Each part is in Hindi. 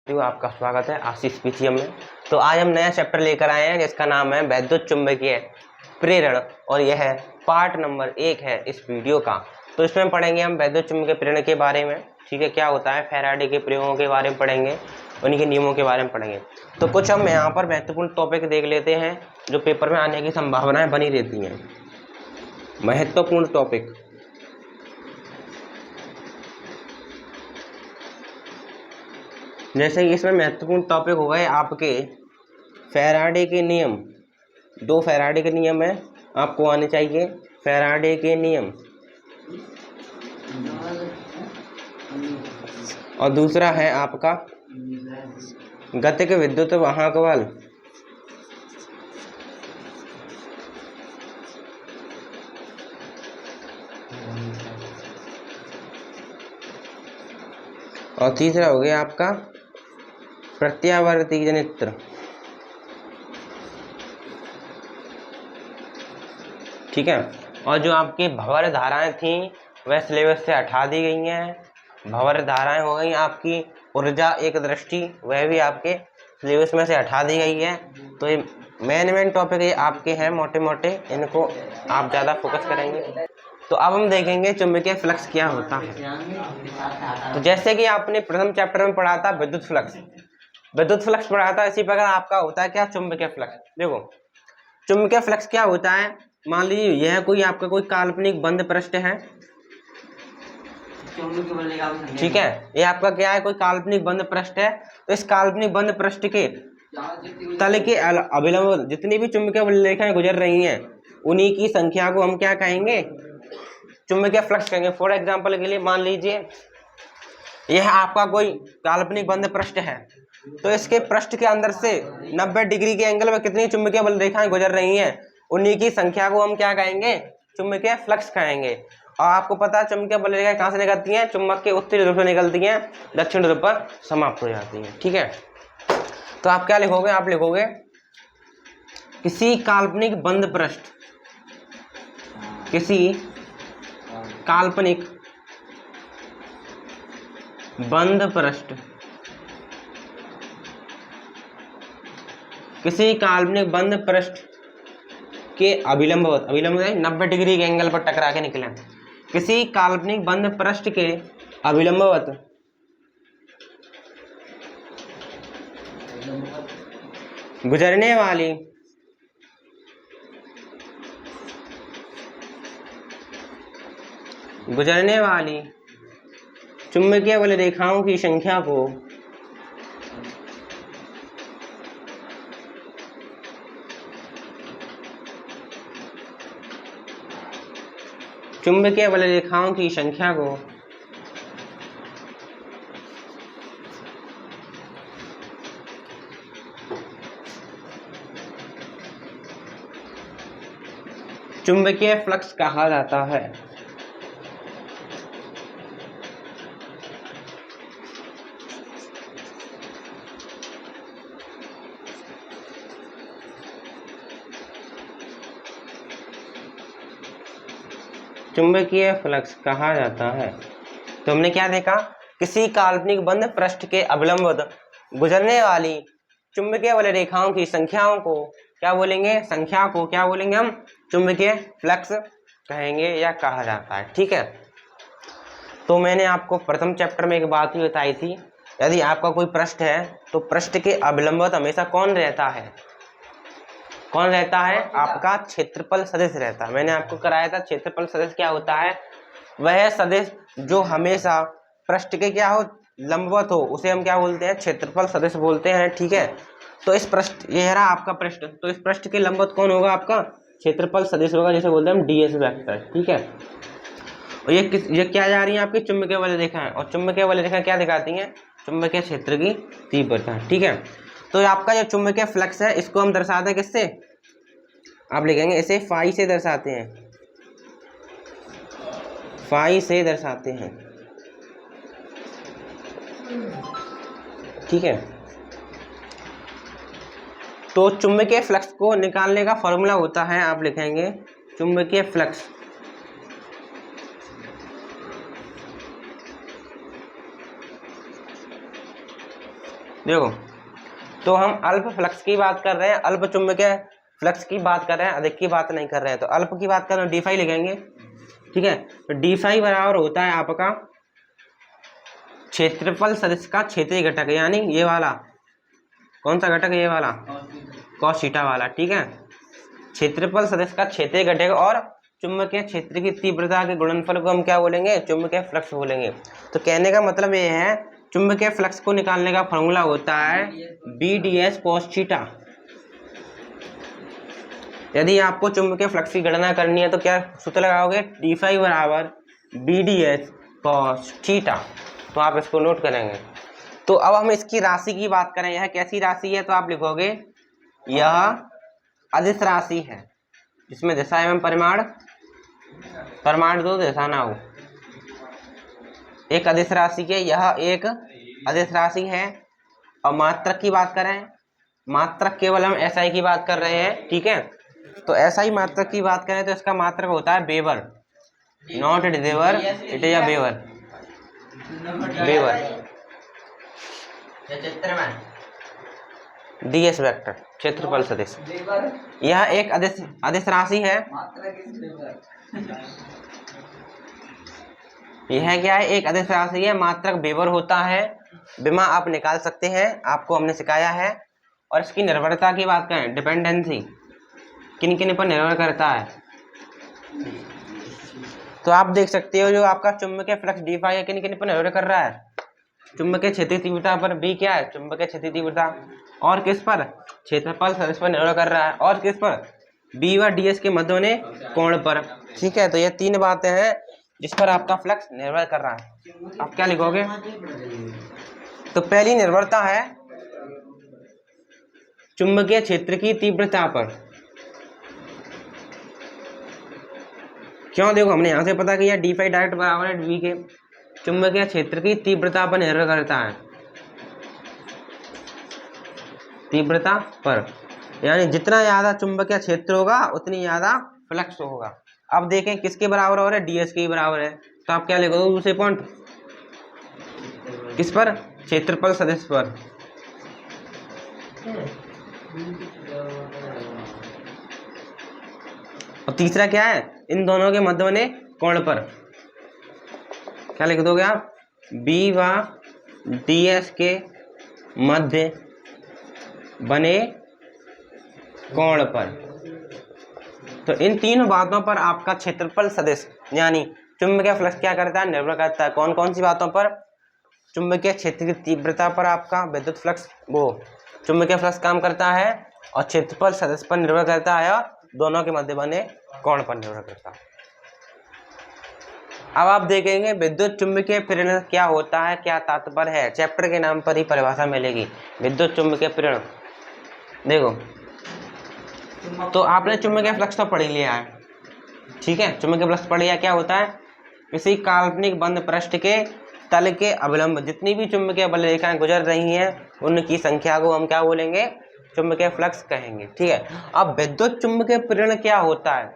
आपका स्वागत है आशीष पीसीएम में। तो आज हम नया चैप्टर लेकर आए हैं जिसका नाम है वैद्युत चुंबकीय प्रेरण और यह पार्ट नंबर 1 है इस वीडियो का। तो इसमें पढ़ेंगे हम वैद्युत चुंबकीय प्रेरण के बारे में, ठीक है, क्या होता है, फैराडे के प्रयोगों के बारे में पढ़ेंगे, उन्हीं के नियमों के बारे में पढ़ेंगे। तो कुछ हम यहाँ पर महत्वपूर्ण टॉपिक देख लेते हैं जो पेपर में आने की संभावनाएं बनी रहती हैं। महत्वपूर्ण टॉपिक, जैसे कि इसमें महत्वपूर्ण टॉपिक हो गए आपके फैराडे के नियम। 2 फैराडे के नियम है, आपको आने चाहिए फैराडे के नियम, और दूसरा है आपका गतिक विद्युत वाहक बल। और तीसरा हो गया आपका प्रत्यावर्ती जनित्र। ठीक है, और जो आपकी भंवर धाराएं थी वह सिलेबस से हटा दी गई हैं। भंवर धाराएं हो गई आपकी ऊर्जा एक दृष्टि, वह भी आपके सिलेबस में से हटा दी गई है। तो ये मेन टॉपिक ये आपके हैं मोटे मोटे, इनको आप ज़्यादा फोकस करेंगे। तो अब हम देखेंगे चुंबकीय फ्लक्स क्या होता है। तो जैसे कि आपने प्रथम चैप्टर में पढ़ा था विद्युत फ्लक्स पढ़ा था, इसी प्रकार आपका होता है क्या, चुंबकीय फ्लक्स। देखो चुंबकीय फ्लक्स क्या होता है, मान लीजिए यह कोई आपका कोई काल्पनिक बंद पृष्ठ है, ठीक है, ये आपका क्या है, कोई काल्पनिक बंद पृष्ठ है। तो इस काल्पनिक बंद पृष्ठ के तल के अभिलंब जितनी भी चुंबकीय रेखाएं गुजर रही हैं उन्हीं की संख्या को हम क्या कहेंगे, चुंबकीय फ्लक्स कहेंगे। फॉर एग्जांपल के लिए मान लीजिए यह आपका कोई काल्पनिक बंद पृष्ठ है, तो इसके पृष्ठ के अंदर से 90 डिग्री के एंगल में कितनी चुंबकीय बल रेखाएं गुजर रही हैं उन्हीं की संख्या को हम क्या कहेंगे, चुंबकीय फ्लक्स कहेंगे। और आपको पता है चुंबकीय बल रेखाएं कहाँ से निकलती हैं, चुंबक के उत्तरी ध्रुव से निकलती हैं, दक्षिण ध्रुव पर समाप्त हो जाती हैं। ठीक है, तो आप क्या लिखोगे, आप लिखोगे किसी काल्पनिक बंद पृष्ठ, किसी काल्पनिक बंद पृष्ठ, किसी काल्पनिक बंद पृष्ठ के अभिलंबवत 90 डिग्री के एंगल पर टकरा के निकले, किसी काल्पनिक बंद पृष्ठ के अभिलंबवत गुजरने वाली चुंबकीय बल रेखाओं की संख्या को चुंबकीय बल रेखाओं की संख्या को चुंबकीय फ्लक्स कहा जाता है। चुंबकीय फ्लक्स कहा जाता है। तो हमने क्या देखा, किसी काल्पनिक बंद पृष्ठ के अभिलंबवत गुजरने वाली चुंबकीय बल रेखाओं की संख्याओं को क्या बोलेंगे, संख्या को क्या बोलेंगे हम, चुंबकीय फ्लक्स कहेंगे या कहा जाता है। ठीक है, तो मैंने आपको प्रथम चैप्टर में एक बात ही बताई थी, यदि आपका कोई पृष्ठ है तो पृष्ठ के अभिलंबवत हमेशा कौन रहता है, कौन रहता है, आपका क्षेत्रफल सदिश रहता है। मैंने आपको कराया था क्षेत्रफल सदिश क्या होता है, वह सदिश जो हमेशा पृष्ठ के क्या हो, लंबवत हो, उसे हम क्या बोलते हैं, क्षेत्रफल सदिश बोलते हैं। ठीक है, तो इस पृष्ठ, यह रहा आपका पृष्ठ, तो इस पृष्ठ के लंबवत कौन होगा, आपका क्षेत्रफल सदिश होगा, जैसे बोलते हैं हम डीएस वेक्टर। ठीक है, और ये क्या जा रही है, आपकी चुंबकीय बल रेखाएं, और चुंबकीय बल रेखाएं क्या दिखाती हैं, चुंबकीय क्षेत्र की तीव्रता। ठीक है, तो आपका जो चुंबकीय फ्लक्स है इसको हम दर्शाते हैं किससे, आप लिखेंगे इसे फाई से दर्शाते हैं, फाई से दर्शाते हैं। ठीक है, तो चुंबकीय फ्लक्स को निकालने का फॉर्मूला होता है, आप लिखेंगे चुंबकीय फ्लक्स देखो, तो हम अल्प फ्लक्स की बात कर रहे हैं, अल्प चुंबकीय फ्लक्स की बात कर रहे हैं, अधिक की बात नहीं कर रहे हैं। तो अल्प की बात कर रहे हैं, डी फाई लिखेंगे, ठीक है। तो डी फाई बराबर होता है आपका क्षेत्रफल सदिश का क्षेत्रीय घटक, यानी ये वाला कौन सा घटक, ये वाला कॉस थीटा वाला, ठीक है। क्षेत्रफल सदिश का क्षेत्रीय घटक और चुंबकीय क्षेत्र की तीव्रता के गुणनफल को हम क्या बोलेंगे, चुंबकीय फ्लक्स बोलेंगे। तो कहने का मतलब ये है, चुंबकीय फ्लक्स को निकालने का फॉर्मूला होता है B D S cos theta. यदि आपको चुंबकीय फ्लक्स की गणना करनी है तो क्या सूत्र लगाओगे, डी फाई बराबर B D S cos theta. तो आप इसको नोट करेंगे। तो अब हम इसकी राशि की बात करें, यह कैसी राशि है, तो आप लिखोगे यह अदिश राशि है जिसमें दिशा एवं परिमाण, परिमाण दो दिशा ना हो, एक अदिश राशि के, यह एक अदिश राशि है। और मात्रक की बात करें, मात्रक केवल हम एसआई की बात कर रहे हैं, ठीक है। तो एसआई मात्रक की बात करें तो इसका मात्रक होता है वेबर, नॉट डेवर, it is a weber, weber डीएस वेक्टर, क्षेत्रफल सदिश। यह एक अदिश राशि है, यह क्या है, एक अदिश राशि है, मात्रक वेबर होता है, विमा आप निकाल सकते हैं, आपको हमने सिखाया है। और इसकी निर्भरता की बात करें, डिपेंडेंसी किन किन पर निर्भर करता है, तो आप देख सकते हो जो आपका चुंबकीय फ्लक्स डी फाई है किन किन पर निर्भर कर रहा है, चुंबकीय क्षेत्रीय तीव्रता पर, बी क्या है, चुंबकीय क्षेत्रीय तीव्रता, और किस पर, क्षेत्रफल सदिश पर निर्भर कर रहा है, और किस पर, बी व डी एस के मध्य बने कोण पर, ठीक है। तो ये तीन बातें हैं जिस पर आपका फ्लक्स निर्भर कर रहा है। आप क्या लिखोगे, तो पहली निर्भरता है चुंबकीय क्षेत्र की तीव्रता पर। क्यों, देखो हमने यहां से पता किया डी फाई डायरेक्ट बराबर है वी के, चुंबकीय क्षेत्र की तीव्रता पर निर्भर करता है, तीव्रता पर, यानी जितना ज्यादा चुंबकीय क्षेत्र होगा उतनी ज्यादा फ्लक्स होगा। अब देखें किसके बराबर हो रहा है, डीएस के बराबर है। तो आप क्या लिखोगे दूसरे पॉइंट, किस पर, क्षेत्रफल सदिश पर। और तीसरा क्या है, इन दोनों के मध्य बने कोण पर, क्या लिख दोगे आप, बी व डीएस के मध्य बने कोण पर। तो इन तीन बातों पर आपका क्षेत्रफल सदिश यानी चुंबकीय फ्लक्स क्या करता है, निर्भर करता है। कौन कौन सी बातों पर, चुंबकीय क्षेत्र की तीव्रता पर आपका विद्युत फ्लक्स, वो चुंबकीय फ्लक्स काम करता है, और क्षेत्रफल सदिश पर निर्भर करता है, और दोनों के मध्य बने कोण पर निर्भर करता है। अब आप देखेंगे विद्युत चुंबकीय प्रेरण क्या होता है, क्या तात्पर्य है, चैप्टर के नाम पर ही परिभाषा मिलेगी, विद्युत चुंबकीय प्रेरण। देखो, तो आपने चुंबकीय फ्लक्स तो पढ़ लिया है, ठीक है, चुंबकीय फ्लक्स पढ़ लिया। क्या होता है, किसी काल्पनिक बंद पृष्ठ के तल के अवलंब जितनी भी चुंबकीय बल रेखाएं गुजर रही हैं उनकी संख्या को हम क्या बोलेंगे, चुंबकीय फ्लक्स कहेंगे, ठीक है। अब विद्युत चुंबकीय प्रेरण क्या होता है,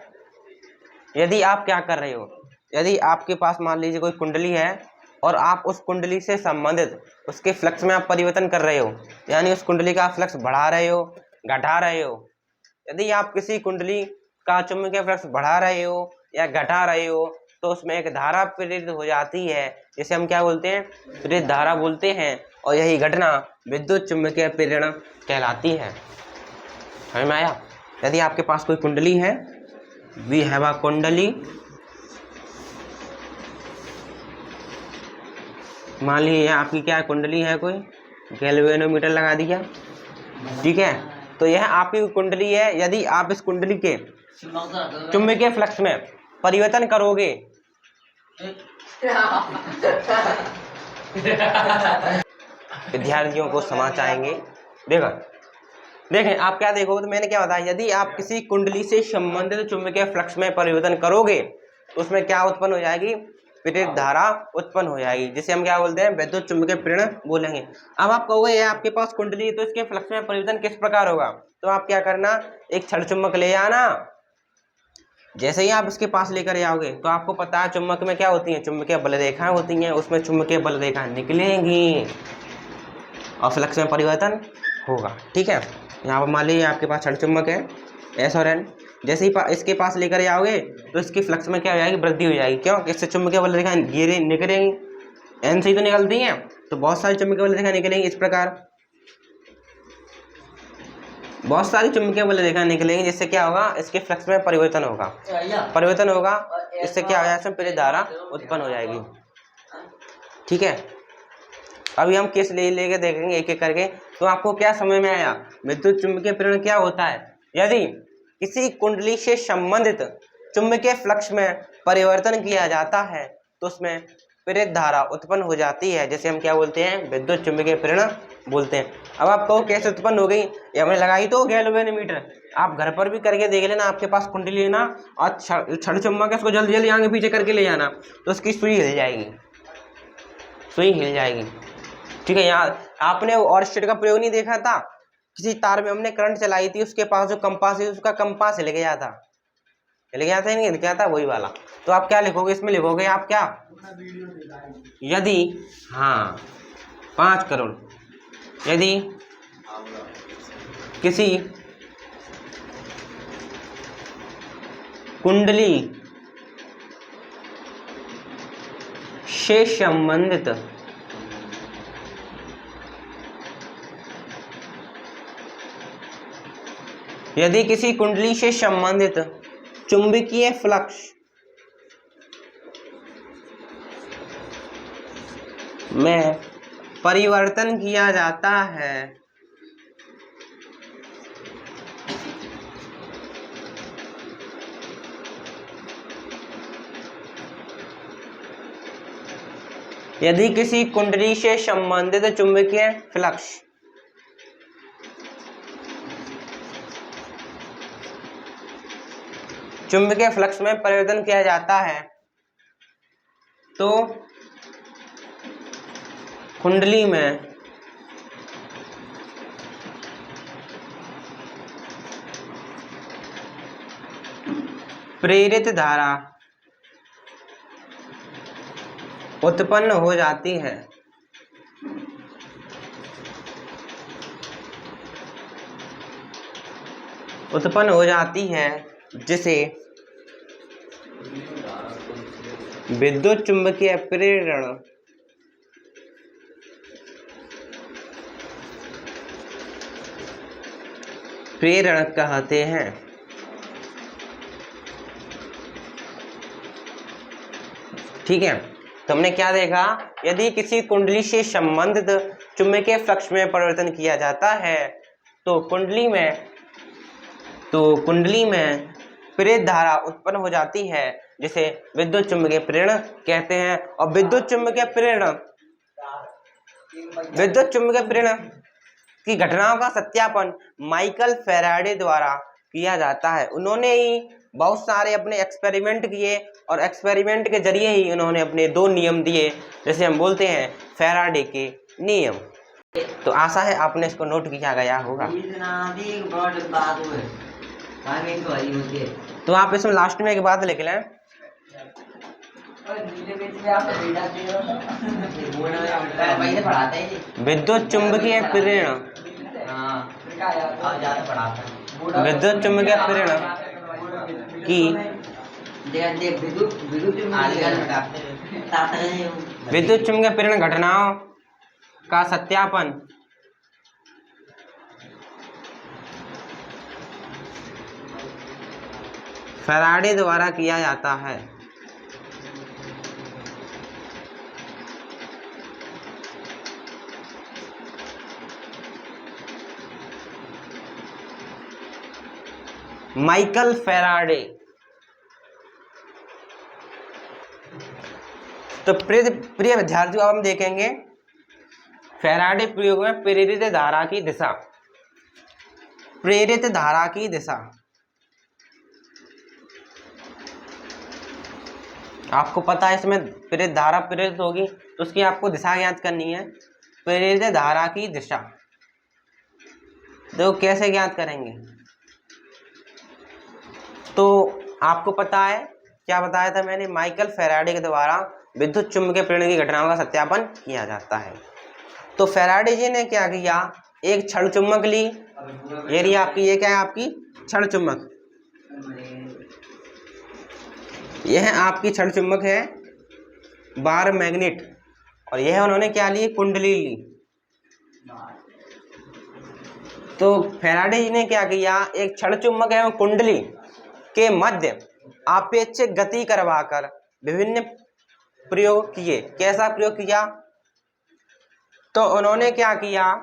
यदि आप क्या कर रहे हो, यदि आपके पास मान लीजिए कोई कुंडली है और आप उस कुंडली से संबंधित उसके फ्लक्स में आप परिवर्तन कर रहे हो, यानी उस कुंडली का फ्लक्स बढ़ा रहे हो, घटा रहे हो। यदि आप किसी कुंडली का चुंबकीय फ्लक्स बढ़ा रहे हो या घटा रहे हो तो उसमें एक धारा प्रेरित हो जाती है, जिसे हम क्या बोलते हैं, प्रेरित धारा बोलते हैं, और यही घटना विद्युत चुंबकीय प्रेरण कहलाती है। समझ में आया। यदि आपके पास कोई कुंडली है, वी हैव अ कुंडली, मान लीजिए आपकी क्या कुंडली है, कोई गैल्वेनोमीटर लगा दिया, ठीक है। तो यह आपकी कुंडली है, यदि आप इस कुंडली के चुंबकीय फ्लक्स में परिवर्तन करोगे विद्यार्थियों को समझ आएंगे। देखें आप क्या देखोगे, तो मैंने क्या बताया, यदि आप किसी कुंडली से संबंधित चुंबकीय फ्लक्स में परिवर्तन करोगे तो उसमें क्या उत्पन्न हो जाएगी, प्रेरित धारा उत्पन्न हो जाएगी, जिसे हम क्या बोलते हैं, विद्युत चुंबकीय प्रेरण बोलेंगे। अब आप कहोगे ये आपके पास कुंडली है तो इसके फ्लक्स में परिवर्तन किस प्रकार होगा, तो आप क्या करना, एक छड़ चुंबक ले आना, जैसे ही आप इसके पास लेकर आओगे तो आपको पता है चुंबक में क्या होती है, चुंबकीय बल रेखाएं होती हैं, उसमें चुंबकीय बल रेखाएं निकलेंगी, और फ्लक्स में परिवर्तन होगा। ठीक है, यहाँ पर मान लीजिए आपके पास क्षण चुंबक है एस और एन, जैसे ही इसके पास लेकर जाओगे तो इसकी फ्लक्स में क्या हो जाएगी, वृद्धि हो जाएगी। क्यों? इससे चुंबकीय बल रेखा निकलेंगी, एन से ही तो निकलती हैं, तो बहुत सारी चुंबकीय बल रेखा निकलेंगी। इस प्रकार बहुत सारी चुंबकीय बल रेखा निकलेंगी, जिससे क्या होगा, इसके फ्लक्स में परिवर्तन होगा। परिवर्तन होगा, इससे क्या हो जाएगा, इसमें प्रेरित धारा उत्पन्न हो जाएगी। ठीक है, अभी हम केस लेके देखेंगे एक एक करके। तो आपको क्या समझ में आया, विद्युत चुंबकीय प्रेरण क्या होता है? यदि किसी कुंडली से संबंधित चुंबकीय फ्लक्स में परिवर्तन किया जाता है तो उसमें प्रेरित धारा उत्पन्न हो जाती है, जैसे हम क्या बोलते हैं, विद्युत चुंबकीय प्रेरण बोलते हैं। अब आप कहो कैसे उत्पन्न हो गई, ये हमने लगाई तो गैल्वेनोमीटर, आप घर पर भी करके देख लेना। आपके पास कुंडली लेना और क्षण चुंबक है, उसको जल्दी जल्दी आगे पीछे करके ले जाना, तो उसकी सुई हिल जाएगी, सुई हिल जाएगी। ठीक है, यहाँ आपने ओरस्टेड का प्रयोग नहीं देखा था, किसी तार में हमने करंट चलाई थी, उसके पास जो कंपास है उसका कंपास हिल गया था, हिल गया था नहीं, क्या था, वही वाला। तो आप क्या लिखोगे इसमें, लिखोगे आप क्या, यदि, हाँ 5 करोड़, यदि किसी कुंडली से संबंधित यदि किसी कुंडली से संबंधित चुंबकीय फ्लक्स में परिवर्तन किया जाता है यदि किसी कुंडली से संबंधित चुंबकीय फ्लक्स चुंबकीय फ्लक्स में परिवर्तन किया जाता है तो कुंडली में प्रेरित धारा उत्पन्न हो जाती है। उत्पन्न हो जाती है जिसे विद्युत चुंबकीय प्रेरण कहते हैं। ठीक है, तो हमने क्या देखा, यदि किसी कुंडली से संबंधित चुंबकीय फ्लक्स में परिवर्तन किया जाता है तो कुंडली में प्रेरित धारा उत्पन्न हो जाती है, जिसे विद्युत चुंबकीय प्रेरण कहते हैं। और विद्युत चुंबकीय प्रेरण की घटनाओं का सत्यापन माइकल फैराडे द्वारा किया जाता है। उन्होंने ही बहुत सारे अपने एक्सपेरिमेंट किए और एक्सपेरिमेंट के जरिए ही उन्होंने अपने 2 नियम दिए, जैसे हम बोलते हैं फैराडे के नियम। तो आशा है आपने इसको नोट किया गया होगा। तो आप इसमें लास्ट में एक बात लिख लें, विद्युत चुंबकीय प्रेरण की विद्युत चुंबकीय प्रेरण घटनाओं का सत्यापन फैराडे द्वारा किया जाता है। Michael Faraday. तो प्रिय विद्यार्थियों, अब हम देखेंगे फैराडे प्रयोग में प्रेरित धारा की दिशा। प्रेरित धारा की दिशा आपको पता है, इसमें प्रेरित धारा प्रेरित होगी तो उसकी आपको दिशा ज्ञात करनी है। प्रेरित धारा की दिशा देखो कैसे ज्ञात करेंगे। तो आपको पता है, क्या बताया था मैंने, माइकल फैराडे के द्वारा विद्युत चुंबकीय प्रेरण की घटनाओं का सत्यापन किया जाता है। तो फैराडे जी ने क्या किया, एक क्षण चुम्बक ली, ये रही आपकी, ये क्या है आपकी क्षण चुम्बक, यह आपकी क्षण चुम्बक है बार मैग्नेट, और यह उन्होंने क्या ली, कुंडली ली। तो फैराडे जी ने क्या किया, एक क्षण चुम्बक एवं कुंडली के मध्य आपेक्षिक गति करवाकर विभिन्न प्रयोग किए। कैसा प्रयोग किया, तो उन्होंने क्या किया,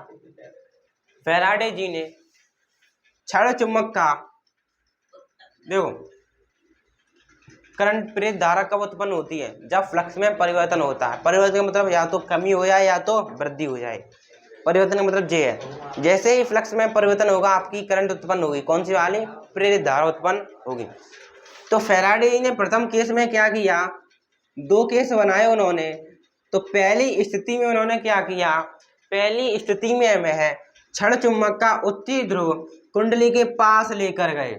फैराडे जी ने क्षण चुम्बक का, देखो करंट प्रेरित धारा कब उत्पन्न होती है, जब फ्लक्स में परिवर्तन होता है। परिवर्तन का मतलब या तो कमी हो जाए या तो वृद्धि हो जाए। परिवर्तन का मतलब ये है, जैसे ही फ्लक्स में परिवर्तन होगा आपकी करंट उत्पन्न होगी, कौन सी वाली, प्रेरित धारा उत्पन्न होगी। तो फैराडे जी ने प्रथम केस में क्या किया, दो केस बनाए उन्होंने। तो पहली स्थिति में उन्होंने क्या किया, पहली स्थिति में वह क्षण चुम्बक का उत्तरी ध्रुव कुंडली के पास लेकर गए।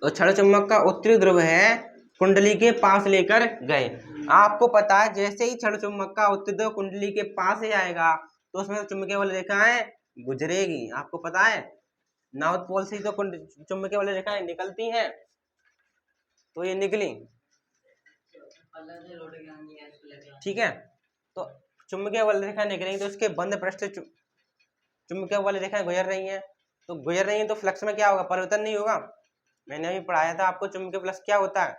तो क्षण चुम्बक का उत्तरी ध्रुव है कुंडली के पास लेकर गए। आपको पता है जैसे ही क्षण चुम्बक का उत्तरी ध्रुव कुंडली के पास ही आएगा तो उसमें चुंबकीय बल रेखाएं गुजरेगी। आपको पता है नॉर्थ पोल से तो चुंबकीय बल रेखाएं निकलती हैं, तो ये निकली, ठीक है। तो चुंबकीय बल रेखा निकलेंगी तो उसके बंद पृष्ठ से चुंबकीय बल रेखाएं गुजर रही हैं, तो गुजर रही हैं तो फ्लक्स में क्या होगा, परिवर्तन नहीं होगा। मैंने अभी पढ़ाया था आपको चुंबकीय फ्लक्स क्या होता है,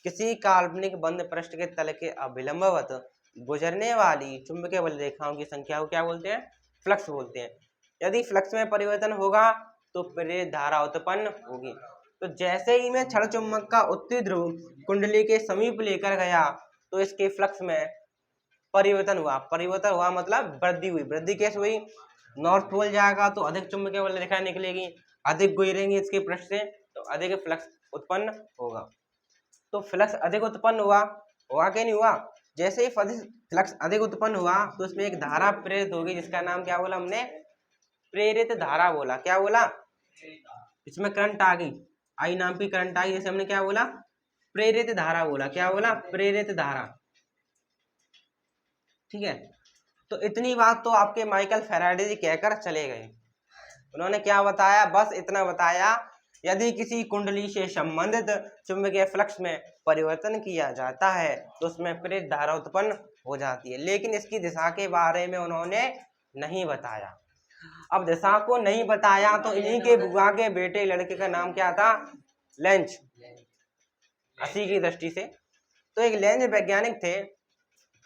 किसी काल्पनिक बंद पृष्ठ के तल के अभिलंबवत गुजरने वाली चुंबकीय बल रेखाओं की संख्या को क्या बोलते हैं, फ्लक्स बोलते हैं। यदि फ्लक्स में परिवर्तन होगा तो प्रेरित धारा उत्पन्न होगी। तो जैसे ही मैं क्षण चुम्बक का उत्तरी ध्रुव कुंडली के समीप लेकर गया तो इसके फ्लक्स में परिवर्तन हुआ। परिवर्तन हुआ मतलब वृद्धि हुई। वृद्धि कैसे हुई, नॉर्थ पोल जाएगा तो अधिक चुंबकीय बल रेखा निकलेगी, अधिक गुजरेंगी इसके पृष्ठ से तो अधिक फ्लक्स उत्पन्न होगा। तो फ्लक्स अधिक उत्पन्न हुआ, हुआ कि नहीं हुआ। जैसे ही फ्लक्स अधिक उत्पन्न हुआ तो उसमें एक धारा प्रेरित होगी जिसका नाम क्या बोला हमने, प्रेरित धारा बोला। क्या बोला, इसमें करंट आ गई, आई नाम की करंट आई, जैसे हमने क्या बोला, प्रेरित धारा बोला। क्या बोला, प्रेरित धारा, ठीक है। तो इतनी बात तो आपके माइकल फैराडे जी कहकर चले गए। उन्होंने क्या बताया, बस इतना बताया, यदि किसी कुंडली से संबंधित चुंबकीय फ्लक्स में परिवर्तन किया जाता है तो उसमें प्रेरित धारा उत्पन्न हो जाती है, लेकिन इसकी दिशा के बारे में उन्होंने नहीं बताया। अब दिशा को नहीं बताया तो इन्हीं के बुआ के बेटे लड़के का नाम क्या था, लेंज, अस्सी की दृष्टि से। तो एक लेंज वैज्ञानिक थे,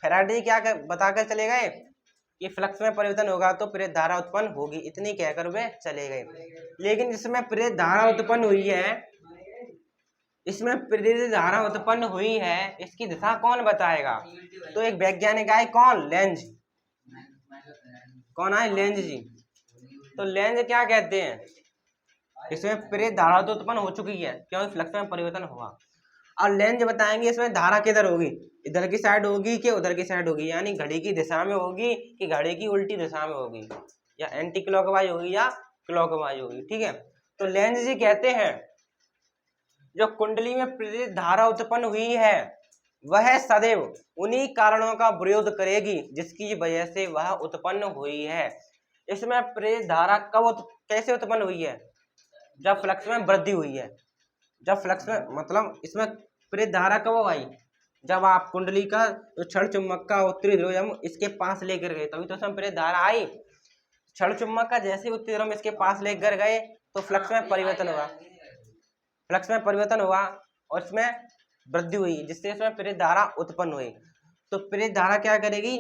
फैराडे क्या बताकर चले गए कि फ्लक्स में परिवर्तन होगा तो प्रेरित धारा उत्पन्न होगी, इतनी कहकर वे चले गए। लेकिन जिसमें प्रेरित धारा उत्पन्न हुई है, इसमें प्रेरित धारा उत्पन्न हुई है, इसकी दिशा कौन बताएगा, तो एक वैज्ञानिक आए, कौन, लेंज। कौन आए, लेंज जी। तो लेंज क्या कहते हैं, इसमें प्रेरित धारा तो उत्पन्न हो चुकी है क्योंकि फ्लक्स में परिवर्तन हुआ। और लेंज बताएंगे इसमें धारा किधर होगी, इधर की साइड होगी कि उधर की साइड होगी, यानी घड़ी की दिशा में होगी कि घड़ी की उल्टी दिशा में होगी, या एंटी क्लॉकवाइज होगी या क्लॉकवाइज होगी, ठीक है। तो लेंज जी कहते हैं जो कुंडली में प्रेरित धारा उत्पन्न हुई है वह सदैव उन्हीं कारणों का विरोध करेगी जिसकी वजह से वह उत्पन्न हुई है। इसमें प्रेरित धारा कब कैसे उत्पन्न हुई है, जब फ्लक्स में वृद्धि हुई है। जब फ्लक्स में मतलब इसमें प्रेरित धारा कब आई, जब आप कुंडली का जो क्षण चुम्बक का उत्तरी ध्रुव हम इसके पास लेकर गए तभी तो उसमें प्रेरित धारा आई। क्षण चुम्बक का जैसे उत्तरी ध्रुव इसके पास लेकर गए तो फ्लक्स में परिवर्तन हुआ, फ्लक्स में परिवर्तन हुआ और इसमें वृद्धि हुई जिससे इसमें प्रेरित धारा उत्पन्न हुई। तो प्रेरित धारा क्या करेगी,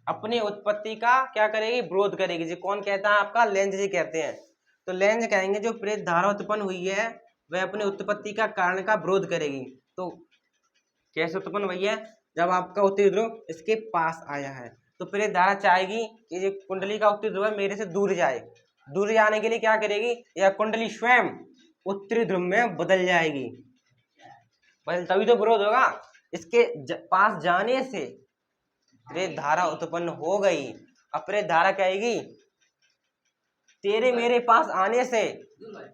अपनी उत्पत्ति का क्या करेगी, विरोध करेगी। जी कौन कहता है आपका, लेंज जी कहते हैं। तो लेंज कहेंगे जो प्रेरित धारा उत्पन्न हुई है वह अपनी उत्पत्ति का कारण का विरोध करेगी। तो कैसे उत्पन्न हुई है, जब आपका उत्तरी ध्रुव इसके पास आया है तो प्रेरित धारा चाहेगी कि ये कुंडली का उत्तरी ध्रुव मेरे से दूर जाए। दूर जाने के लिए क्या करेगी, यह कुंडली स्वयं उत्तरी ध्रुव में बदल जाएगी, तभी तो विरोध होगा। इसके पास जाने से प्रेरित धारा उत्पन्न हो गई। अब प्रेरित धारा कहेगी तेरे मेरे पास आने से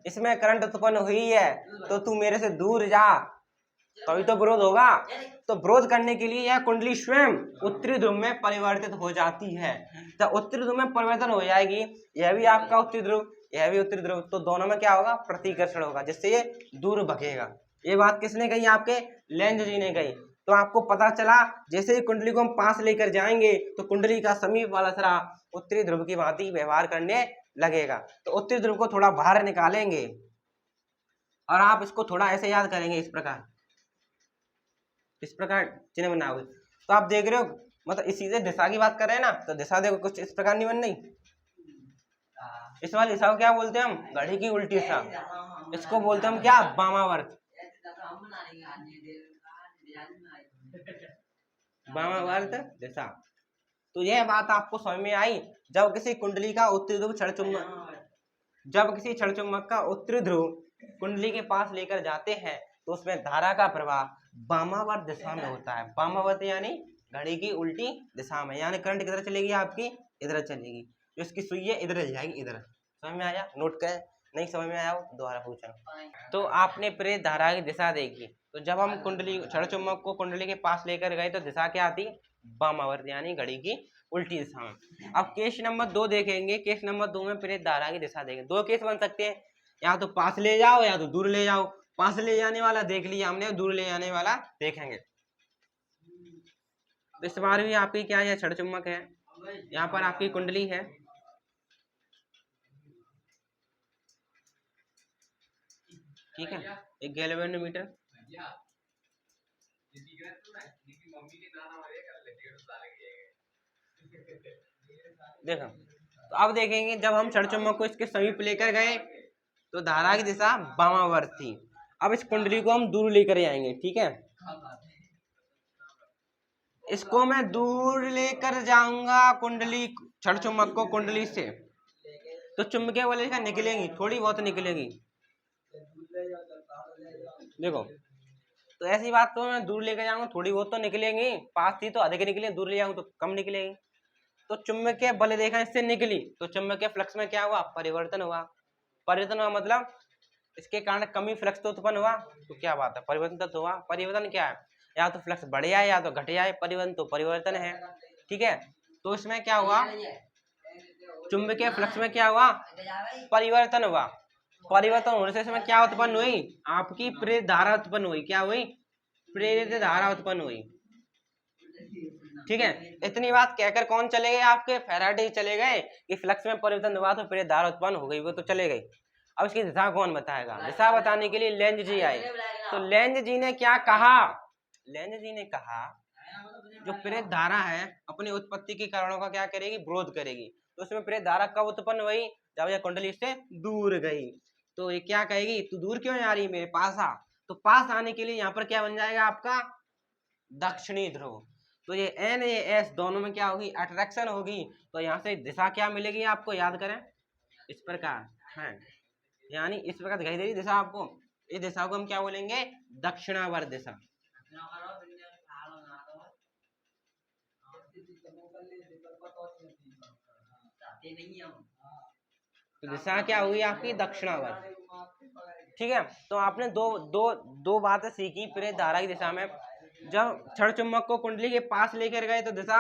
इसमें करंट उत्पन्न हुई है तो तू मेरे से दूर जा, तभी तो विरोध होगा। तो विरोध करने के लिए यह कुंडली स्वयं उत्तरी ध्रुव में परिवर्तित हो जाती है। जब उत्तरी ध्रुव में परिवर्तन हो जाएगी, यह भी आपका उत्तरी ध्रुव, यह भी उत्तरी ध्रुव, तो दोनों में क्या होगा, प्रतिकर्षण होगा, जिससे ये दूर भगेगा। ये बात किसने कही, आपके लेंज जी ने कही। तो आपको पता चला, जैसे ही कुंडली को हम पास लेकर जाएंगे तो कुंडली का समीप वाला सिरा उत्तरी ध्रुव की भांति व्यवहार करने लगेगा। तो उत्तरी ध्रुव को थोड़ा बाहर निकालेंगे और आप इसको थोड़ा ऐसे याद करेंगे, इस प्रकार चिन्ह बनाओगे। तो आप देख रहे हो, मतलब इसी से दिशा की बात कर रहे हैं ना, तो दिशा देखो कुछ इस प्रकार नहीं बन रही। इस वाली दिशा को क्या बोलते हैं हम, घड़ी की उल्टी दिशा। इसको बोलते हैं हम क्या, वामावर्त। वामावर्त दिशा। तो यह बात आपको समझ में आई। जब किसी कुंडली का उत्तरी ध्रुव जब किसी क्षण चुंबक का उत्तरी ध्रुव कुंडली के पास लेकर जाते हैं तो उसमें धारा का प्रवाह वामावर्त दिशा में होता है। वामावर्त यानी घड़ी की उल्टी दिशा में, यानी करंट किधर चलेगी, आपकी इधर चलेगी। जो इसकी सुई है इधर जाएगी, इधर। समझ में आया, नोट करें, नहीं समझ में आया हो दोबारा पूछना। तो आपने प्रेरित धारा की दिशा देखी। तो जब हम कुंडली क्षण चुंबक को कुंडली के पास लेकर गए तो दिशा क्या आती, वामावर्त यानी घड़ी की उल्टी दिशा में। अब केस नंबर 2 देखेंगे। केस नंबर 2 में प्रेरित धारा की दिशा देखेंगे। दो केस बन सकते हैं, या तो पास ले जाओ या तो दूर ले जाओ। पास ले जाने वाला देख लिया हमने, दूर ले जाने वाला देखेंगे। इस बार भी आपकी क्या है, क्षण चुंबक है। यहाँ पर आपकी कुंडली है, ठीक है, एक गैल्वेनोमीटर। देखो, तो अब देखेंगे जब हम क्षण चुंबक को इसके समीप लेकर गए तो धारा की दिशा वामावर्त थी। अब इस कुंडली को हम दूर लेकर जाएंगे, ठीक है। इसको मैं दूर लेकर जाऊंगा कुंडली, क्षण चुंबक को कुंडली से, तो चुंबकीय बल रेखा निकलेंगी, थोड़ी बहुत निकलेंगी। देखो, तो ऐसी बात तो मैं दूर लेकर जाऊंगा, थोड़ी बहुत तो निकलेंगी। पास थी तो अधिक निकले, दूर ले जाऊंगा तो कम निकलेगी। तो चुंबकीय बल रेखा इससे निकली तो चुंबकीय फ्लक्स में क्या हुआ, परिवर्तन हुआ। परिवर्तन हुआ मतलब इसके कारण कमी फ्लक्स तो उत्पन्न हुआ। तो क्या बात है, परिवर्तन तो हुआ। परिवर्तन क्या है, या तो फ्लक्स बढ़ जाए या तो घट जाए, परिवर्तन तो परिवर्तन है, ठीक है। तो इसमें क्या हुआ, चुंबकीय फ्लक्स में क्या हुआ, परिवर्तन हुआ। परिवर्तन होने से इसमें क्या उत्पन्न हुई, आपकी प्रेरित धारा उत्पन्न हुई। क्या हुई, प्रेरित धारा उत्पन्न हुई, ठीक है। इतनी बात कहकर कौन चले गए, आपके फैराडे चले गए कि फ्लक्स में परिवर्तन हुआ तो प्रेरित धारा उत्पन्न हो गई, वो तो चले गए। अब इसकी दिशा कौन बताएगा, दिशा बताने के लिए लेंज जी आए। तो लेंज जी ने क्या कहा, लेंज जी ने कहा जो प्रेरित धारा है अपनी उत्पत्ति के कारणों का क्या करेगी, विरोध करेगी। तो उसमें प्रेरित धारा कब उत्पन्न हुई, जब यह कुंडली से दूर गई। तो ये क्या कहेगी, तू दूर क्यों आ रही है, मेरे पास आ। तो पास आने के लिए यहाँ पर क्या बन जाएगा आपका, दक्षिणी ध्रुव। तो ये एन ये एस दोनों में क्या होगी, अट्रैक्शन होगी। तो यहाँ से दिशा क्या मिलेगी आपको, याद करें, इस प्रकार है, यानी इस प्रकार दिखाई दे रही दिशा आपको। इस दिशा को हम क्या बोलेंगे, दक्षिणावर्त दिशा। तो दिशा क्या हुई आपकी, दक्षिणावर्त, ठीक है। तो आपने दो बातें सीखी प्रेरित धारा की दिशा में। जब क्षण चुंबक को कुंडली के पास लेकर गए तो दिशा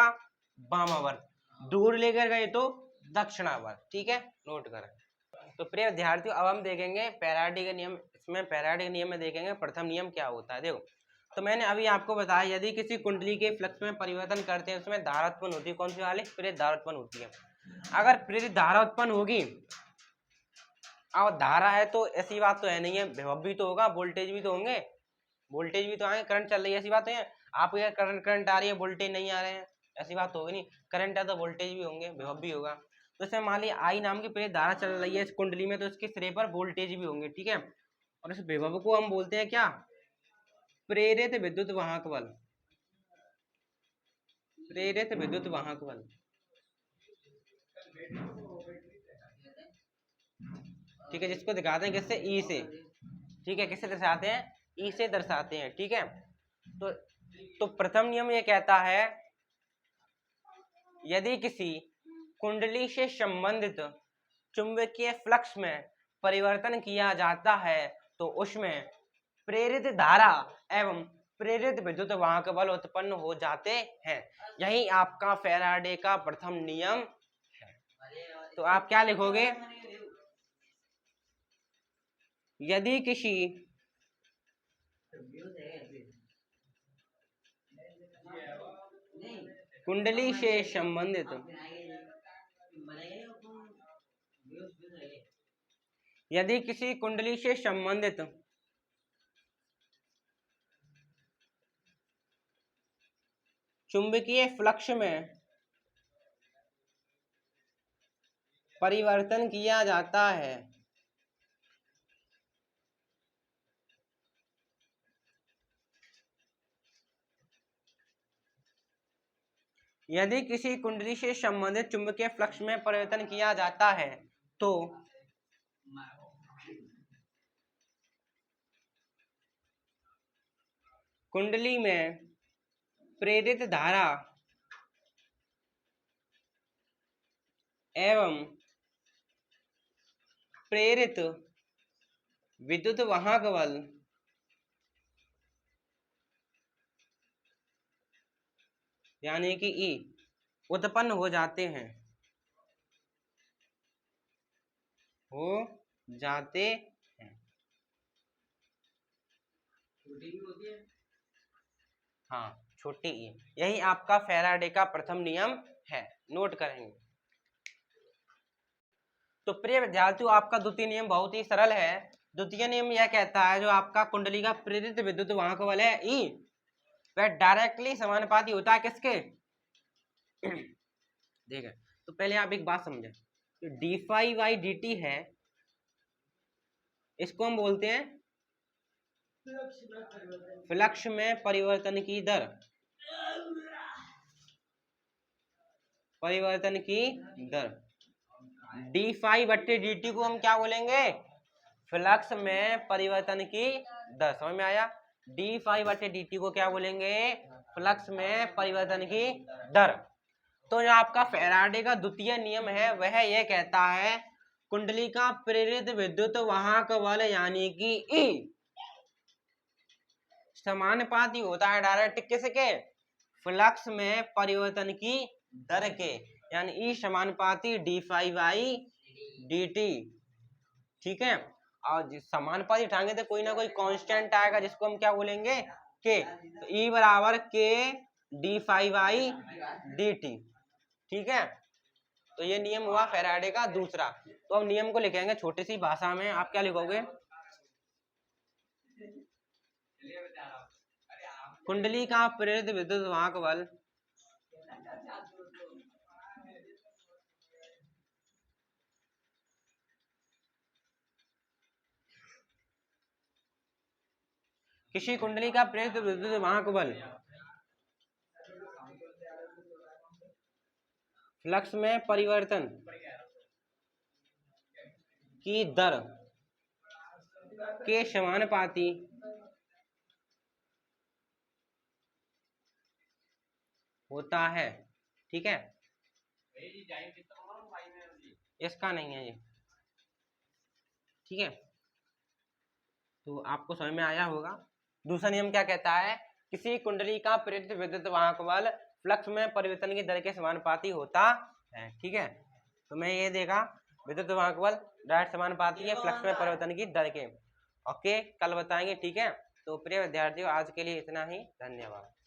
वामावर्त, दूर लेकर गए तो दक्षिणावर्त, ठीक है, नोट करें। तो प्रिय विद्यार्थियों, अब हम देखेंगे फैराडे के नियम। इसमें फैराडे के नियम में देखेंगे प्रथम नियम क्या होता है। देखो, तो मैंने अभी आपको बताया यदि किसी कुंडली के फ्लक्स में परिवर्तन करते हैं उसमें धारा उत्पन्न होती है, कौन सी वाली, प्रेरित धारा उत्पन्न होती है। अगर प्रेरित धारा उत्पन्न होगी, और धारा है तो ऐसी बात तो है नहीं है, विभव भी तो होगा, वोल्टेज भी तो होंगे, वोल्टेज भी तो आए, करंट चल रही है, ऐसी बात है। आप ये करंट आ रही है, वोल्टेज नहीं आ रहे हैं, ऐसी बात तो होगी नहीं। करंट है तो वोल्टेज भी होंगे, विभव भी होगा। तो इसमें मान ली आई नाम की प्रेरित धारा चल रही है इस कुंडली में, तो इसके सिरे पर वोल्टेज भी होंगे, ठीक है। और इस विभव को हम बोलते हैं क्या, प्रेरित विद्युत वाहक बल, प्रेरित विद्युत वाहक बल, ठीक है, जिसको दिखाते हैं किससे, ई से, ठीक है, किससे दर्शाते हैं, ई से दर्शाते हैं, ठीक है। तो प्रथम नियम ये कहता है यदि किसी कुंडली से संबंधित चुंबकीय फ्लक्स में परिवर्तन किया जाता है तो उसमें प्रेरित धारा एवं प्रेरित विद्युत वाहक बल उत्पन्न हो जाते हैं। यही आपका फैराडे का प्रथम नियम है। तो आप क्या लिखोगे, यदि किसी कुंडली से संबंधित यदि किसी कुंडली से संबंधित चुंबकीय फ्लक्स में परिवर्तन किया जाता है यदि किसी कुंडली से संबंधित चुंबकीय फ्लक्स में परिवर्तन किया जाता है तो कुंडली में प्रेरित धारा एवं प्रेरित विद्युत वाहक बल यानी कि ई उत्पन्न हो जाते हैं हाँ, छोटी ई। यही आपका फैराडे का प्रथम नियम है, नोट करेंगे। तो प्रिय विद्यार्थियों, आपका द्वितीय नियम बहुत ही सरल है। द्वितीय नियम यह कहता है जो आपका कुंडली का प्रेरित विद्युत वाहक बल है ई, वह डायरेक्टली समानुपाती होता है किसके देखिए, तो पहले आप एक बात समझे, तो D phi by D T है, इसको हम बोलते हैं फ्लक्स में परिवर्तन की दर, डी फाई बट्टे डी टी को हम क्या बोलेंगे, फ्लक्स में परिवर्तन की दर। समझ में आया? डी फाई बट्टे डी टी को क्या बोलेंगे, फ्लक्स में परिवर्तन की दर। तो जो आपका फैराडे का द्वितीय नियम है वह यह कहता है कुंडली का प्रेरित विद्युत वाहक बल यानी कि ई समानुपाती होता है डायरेक्ट किसके, फ्लक्स में परिवर्तन की दर के, यानी ई समानुपाती D phi by D T. ठीक है, और समानुपाती उठाएंगे तो कोई ना कोई कांस्टेंट आएगा जिसको हम क्या बोलेंगे, के। तो ई बराबर K D phi by D T. ठीक है, तो ये नियम हुआ फैराडे का दूसरा। तो अब नियम को लिखेंगे छोटी सी भाषा में। आप क्या लिखोगे, कुंडली का प्रेरित विद्युत वाहक बल किसी कुंडली का प्रेरित विद्युत वाहक बल फ्लक्स में परिवर्तन की दर के समानुपाती होता है। ठीक है, इसका नहीं है ये। ठीक है, तो आपको समझ में आया होगा। दूसरा नियम क्या कहता है, किसी कुंडली का प्रेरित विद्युत वाहक बल फ्लक्स में परिवर्तन की दर के समानुपाती होता है। ठीक है, तो मैं ये देखा विद्युत वाहक बल डायरेक्ट समानुपाती है फ्लक्स में परिवर्तन की दर के। ओके, कल बताएंगे। ठीक है, तो प्रिय विद्यार्थियों, आज के लिए इतना ही। धन्यवाद।